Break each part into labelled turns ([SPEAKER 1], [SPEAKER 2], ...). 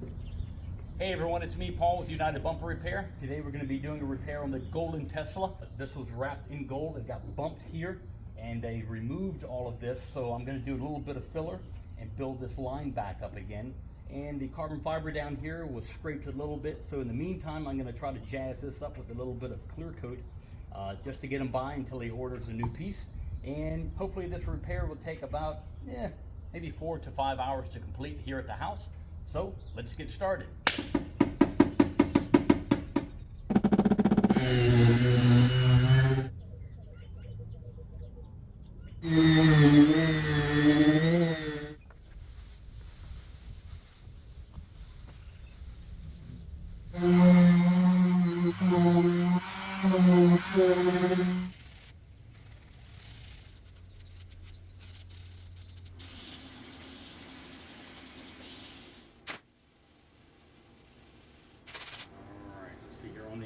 [SPEAKER 1] Hey everyone, it's me, Paul, with United Bumper Repair. Today we're going to be doing a repair on the golden Tesla. This was wrapped in gold. It got bumped here and they removed all of this. So I'm going to do a little bit of filler and build this line back up again. And the carbon fiber down here was scraped a little bit. So in the meantime, I'm going to try to jazz this up with a little bit of clear coat just to get him by until he orders a new piece. And hopefully this repair will take about maybe 4 to 5 hours to complete here at the house. So let's get started.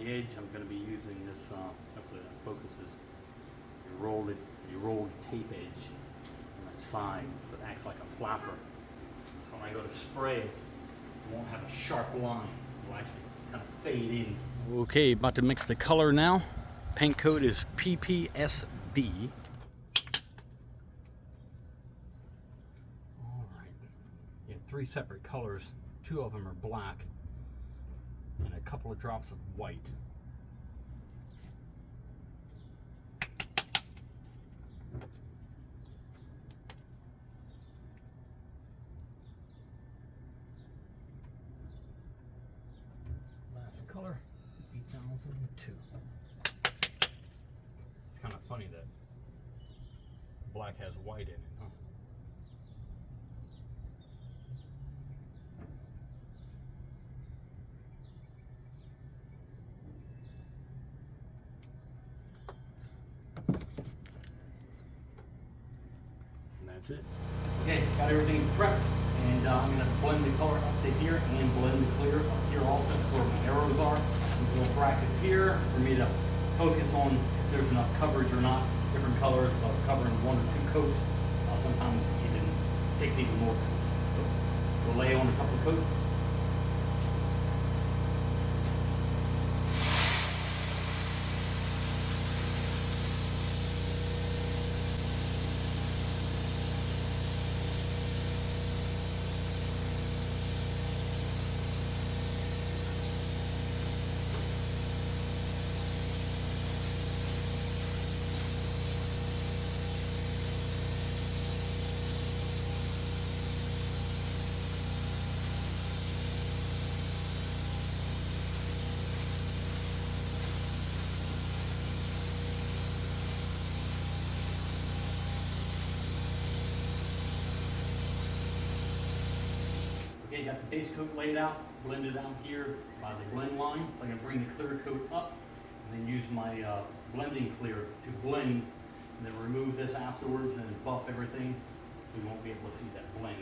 [SPEAKER 1] Edge, I'm going to be using this, hopefully that focuses, a rolled tape edge on that side, so it acts like a flapper. So when I go to spray, it won't have a sharp line, it will actually kind of fade in. Okay, about to mix the color now. Paint code is PPSB. Alright, you have 3 separate colors, 2 of them are black, and a couple of drops of white. Last color, 5002. It's kind of funny that black has white in it, huh? That's it. Okay, got everything prepped, and I'm going to blend the color up to here and blend the clear up here also. That's where my arrows are. These little brackets here for me to focus on if there's enough coverage or not. Different colors, so covering 1 or 2 coats. Sometimes it takes even more coats. So we'll lay on a couple of coats. Okay, got the base coat laid out, blended out here by the blend line. So I'm going to bring the clear coat up and then use my blending clear to blend, and then remove this afterwards and buff everything so you won't be able to see that blend.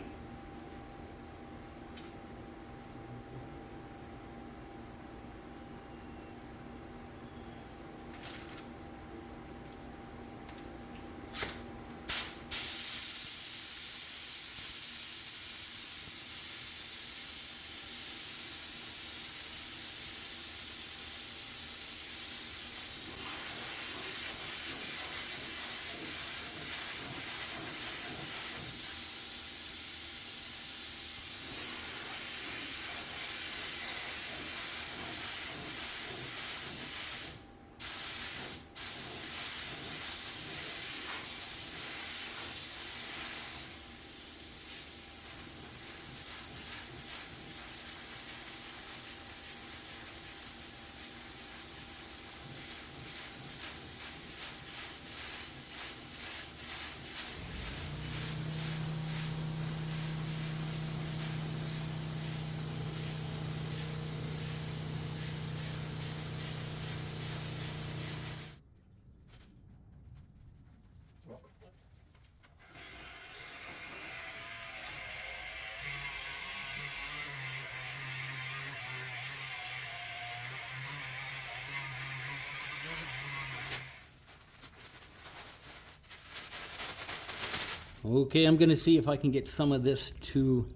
[SPEAKER 1] Okay, I'm gonna see if I can get some of this to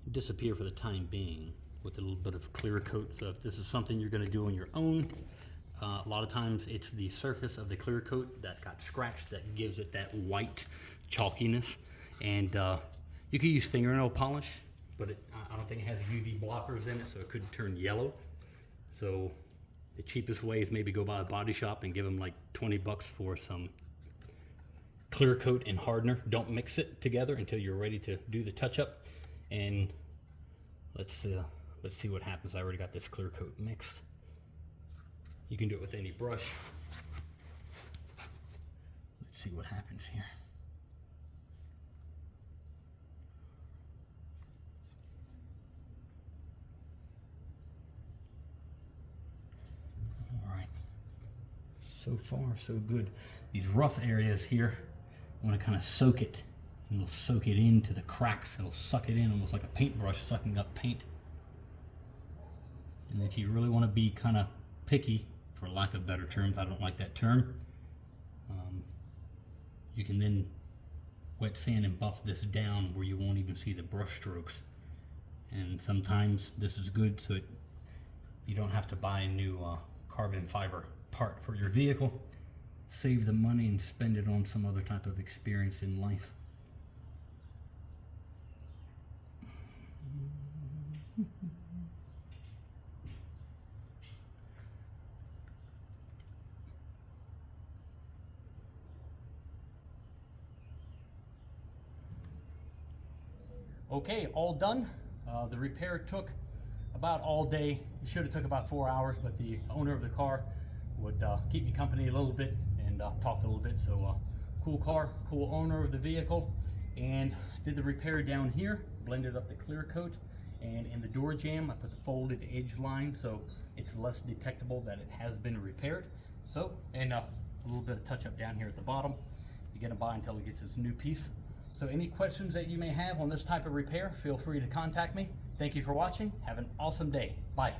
[SPEAKER 1] disappear for the time being with a little bit of clear coat. So if this is something you're going to do on your own, a lot of times it's the surface of the clear coat that got scratched that gives it that white chalkiness. And you can use fingernail polish, but I don't think it has UV blockers in it, so it could turn yellow. So the cheapest way is maybe go by a body shop and give them like 20 bucks for some clear coat and hardener. Don't mix it together until you're ready to do the touch-up. And let's see what happens. I already got this clear coat mixed. You can do it with any brush. Let's see what happens here. All right. So far, so good. These rough areas here, I want to kind of soak it, and it'll soak it into the cracks. It'll suck it in almost like a paintbrush sucking up paint. And if you really want to be kind of picky, for lack of better terms, I don't like that term, you can then wet sand and buff this down where you won't even see the brush strokes. And sometimes this is good so you don't have to buy a new carbon fiber part for your vehicle. Save the money and spend it on some other type of experience in life. Okay, all done. The repair took about all day. It should have took about 4 hours, but the owner of the car would keep me company a little bit and talked a little bit. So cool car, cool owner of the vehicle, and did the repair down here, blended up the clear coat, and in the door jamb I put the folded edge line so it's less detectable that it has been repaired. So, and a little bit of touch up down here at the bottom. You're gonna buy until it gets its new piece. So any questions that you may have on this type of repair, feel free to contact me. Thank you for watching. Have an awesome day. Bye.